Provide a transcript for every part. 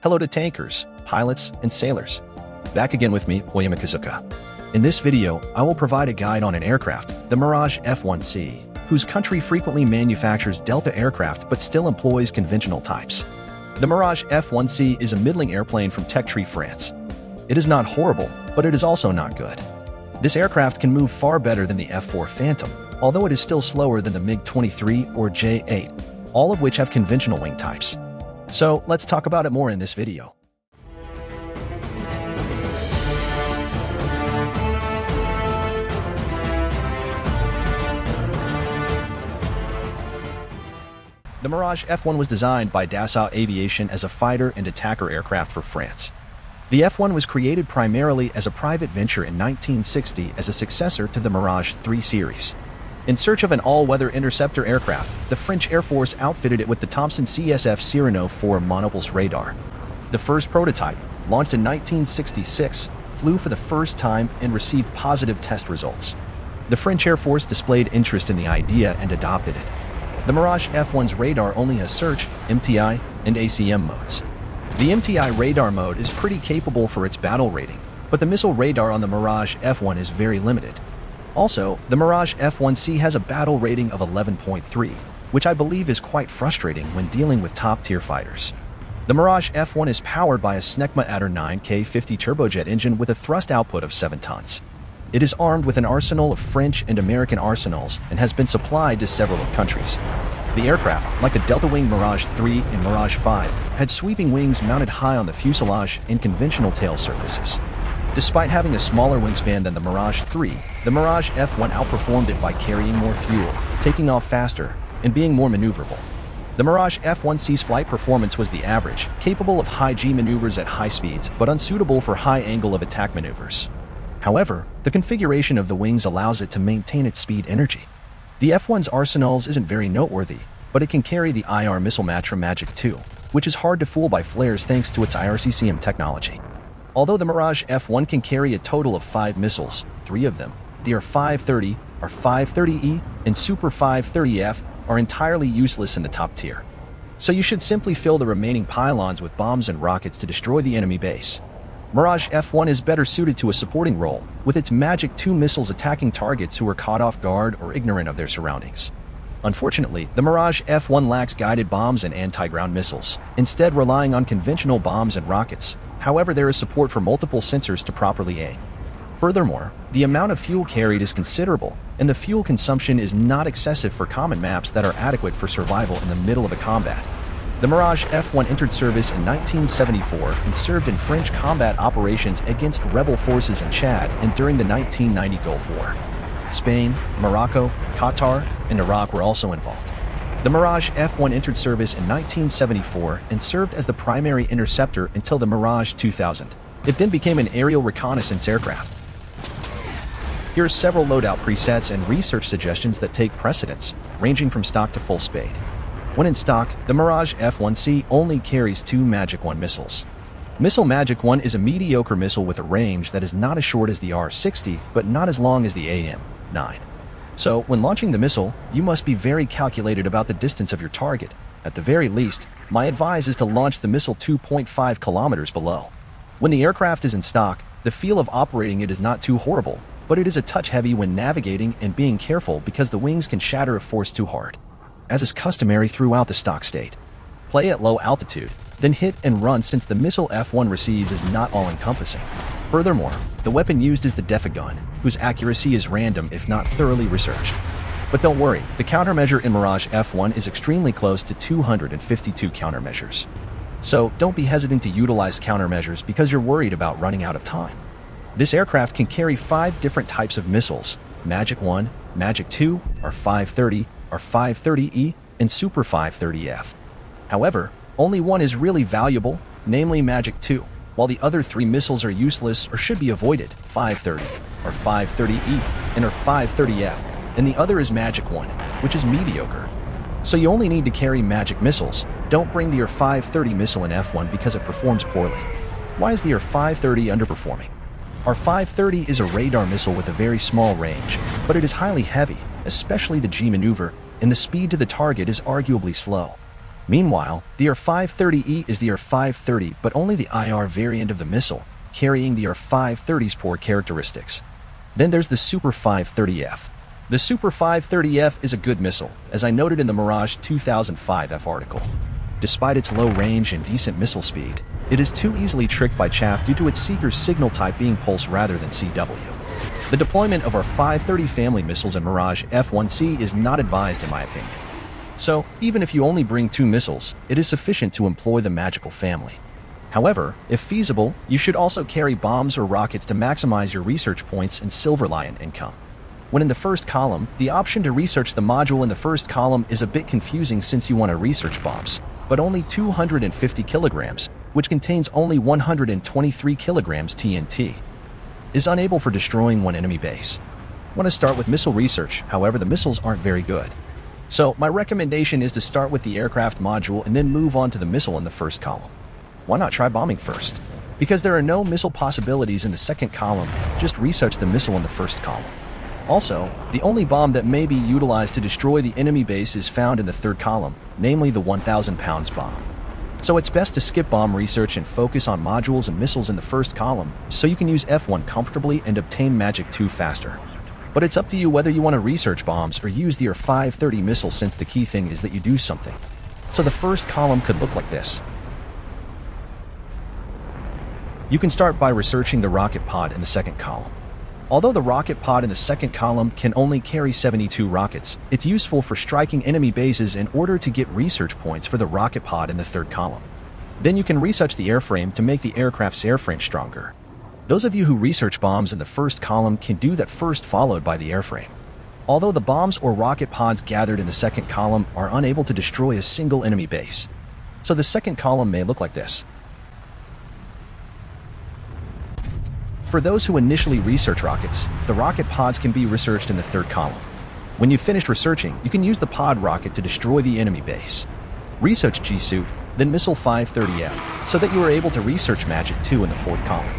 Hello to tankers, pilots, and sailors. Back again with me, oyuku. In this video, I will provide a guide on an aircraft, the Mirage F1C, whose country frequently manufactures Delta aircraft but still employs conventional types. The Mirage F1C is a middling airplane from Trakteer, France. It is not horrible, but it is also not good. This aircraft can move far better than the F4 Phantom, although it is still slower than the MiG-23 or J-8, all of which have conventional wing types. So let's talk about it more in this video. The Mirage F1 was designed by Dassault Aviation as a fighter and attacker aircraft for France. The F1 was created primarily as a private venture in 1960 as a successor to the Mirage III series. In search of an all-weather interceptor aircraft, the French Air Force outfitted it with the Thomson-CSF Cyrano IV monopulse radar. The first prototype, launched in 1966, flew for the first time and received positive test results. The French Air Force displayed interest in the idea and adopted it. The Mirage F1's radar only has search, MTI, and ACM modes. The MTI radar mode is pretty capable for its battle rating, but the missile radar on the Mirage F1 is very limited. Also, the Mirage F1C has a battle rating of 11.3, which I believe is quite frustrating when dealing with top-tier fighters. The Mirage F1 is powered by a SNECMA Atar 9K50 turbojet engine with a thrust output of 7 tons. It is armed with an arsenal of French and American arsenals and has been supplied to several countries. The aircraft, like the Delta-wing Mirage III and Mirage V, had sweeping wings mounted high on the fuselage and conventional tail surfaces. Despite having a smaller wingspan than the Mirage III, the Mirage F1 outperformed it by carrying more fuel, taking off faster, and being more maneuverable. The Mirage F1C's flight performance was the average, capable of high-G maneuvers at high speeds but unsuitable for high angle of attack maneuvers. However, the configuration of the wings allows it to maintain its speed energy. The F1's arsenals isn't very noteworthy, but it can carry the IR missile Matra Magic II, which is hard to fool by flares thanks to its IRCCM technology. Although the Mirage F1 can carry a total of 5 missiles, 3 of them, the R530, R530E, and Super 530F, are entirely useless in the top tier. So you should simply fill the remaining pylons with bombs and rockets to destroy the enemy base. Mirage F1 is better suited to a supporting role, with its Magic II missiles attacking targets who are caught off guard or ignorant of their surroundings. Unfortunately, the Mirage F1 lacks guided bombs and anti-ground missiles, instead relying on conventional bombs and rockets. However, there is support for multiple sensors to properly aim. Furthermore, the amount of fuel carried is considerable, and the fuel consumption is not excessive for common maps that are adequate for survival in the middle of a combat. The Mirage F1 entered service in 1974 and served in French combat operations against rebel forces in Chad and during the 1990 Gulf War. Spain, Morocco, Qatar, and Iraq were also involved. The Mirage F1 entered service in 1974 and served as the primary interceptor until the Mirage 2000. It then became an aerial reconnaissance aircraft. Here are several loadout presets and research suggestions that take precedence, ranging from stock to full spade. When in stock, the Mirage F1C only carries 2 Magic 1 missiles. Missile Magic 1 is a mediocre missile with a range that is not as short as the R60, but not as long as the AM-9. So, when launching the missile, you must be very calculated about the distance of your target. At the very least, my advice is to launch the missile 2.5 kilometers below. When the aircraft is in stock, the feel of operating it is not too horrible, but it is a touch heavy when navigating and being careful because the wings can shatter if forced too hard, as is customary throughout the stock state. Play at low altitude, then hit and run since the missile F1 receives is not all-encompassing. Furthermore, the weapon used is the Defa gun, whose accuracy is random if not thoroughly researched. But don't worry, the countermeasure in Mirage F1 is extremely close to 252 countermeasures. So don't be hesitant to utilize countermeasures because you're worried about running out of time. This aircraft can carry 5 different types of missiles: Magic 1, Magic 2, R530, R530E, and Super 530F. However, only one is really valuable, namely Magic 2, while the other 3 missiles are useless or should be avoided: 530, or 530E, and or 530F, and the other is Magic 1, which is mediocre. So you only need to carry Magic missiles. Don't bring the R530 missile in F1 because it performs poorly. Why is the R530 underperforming? R530 is a radar missile with a very small range, but it is highly heavy, especially the G maneuver, and the speed to the target is arguably slow. Meanwhile, the IR-530E is the IR-530 but only the IR variant of the missile, carrying the IR-530's poor characteristics. Then there's the Super 530F. The Super 530F is a good missile, as I noted in the Mirage 2005 F article. Despite its low range and decent missile speed, it is too easily tricked by chaff due to its seeker's signal type being pulse rather than CW. The deployment of our 530 family missiles in Mirage F1C is not advised in my opinion. So, even if you only bring 2 missiles, it is sufficient to employ the magical family. However, if feasible, you should also carry bombs or rockets to maximize your research points and Silver Lion income. When in the first column, the option to research the module in the first column is a bit confusing since you want to research bombs, but only 250 kilograms, which contains only 123 kilograms TNT, is unable for destroying one enemy base. Want to start with missile research, however the missiles aren't very good. So my recommendation is to start with the aircraft module and then move on to the missile in the first column. Why not try bombing first? Because there are no missile possibilities in the second column, just research the missile in the first column. Also, the only bomb that may be utilized to destroy the enemy base is found in the third column, namely the 1,000 pounds bomb. So it's best to skip bomb research and focus on modules and missiles in the first column, so you can use F1 comfortably and obtain Magic II faster. But it's up to you whether you want to research bombs or use the IR-530 missile, since the key thing is that you do something. So the first column could look like this. You can start by researching the rocket pod in the second column. Although the rocket pod in the second column can only carry 72 rockets, it's useful for striking enemy bases in order to get research points for the rocket pod in the third column. Then you can research the airframe to make the aircraft's airframe stronger. Those of you who research bombs in the first column can do that first, followed by the airframe. Although the bombs or rocket pods gathered in the second column are unable to destroy a single enemy base. So the second column may look like this. For those who initially research rockets, the rocket pods can be researched in the third column. When you've finished researching, you can use the pod rocket to destroy the enemy base. Research G-Suit, then Missile 530F, so that you are able to research Magic II in the fourth column.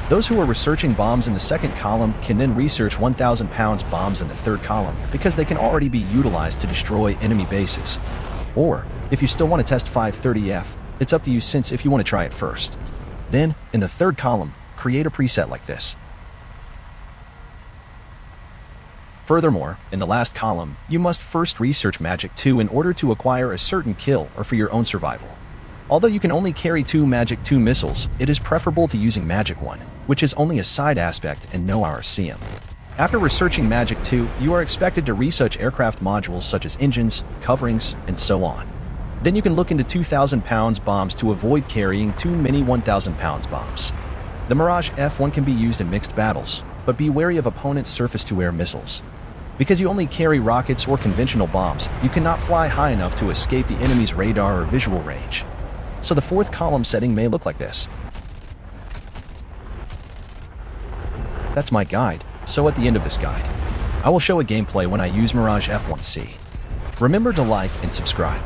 Those who are researching bombs in the second column can then research 1,000 pounds bombs in the third column, because they can already be utilized to destroy enemy bases. Or, if you still want to test 530F, it's up to you, since if you want to try it first. Then, in the third column, create a preset like this. Furthermore, in the last column, you must first research Magic II in order to acquire a certain kill or for your own survival. Although you can only carry 2 Magic II missiles, it is preferable to using Magic I, which is only a side aspect and no IRCCM. After researching Magic II, you are expected to research aircraft modules such as engines, coverings, and so on. Then you can look into 2,000 pounds bombs to avoid carrying 2 mini 1,000 pounds bombs. The Mirage F1 can be used in mixed battles, but be wary of opponents' surface-to-air missiles. Because you only carry rockets or conventional bombs, you cannot fly high enough to escape the enemy's radar or visual range. So the fourth column setting may look like this. That's my guide, so at the end of this guide, I will show a gameplay when I use Mirage F1C. Remember to like and subscribe.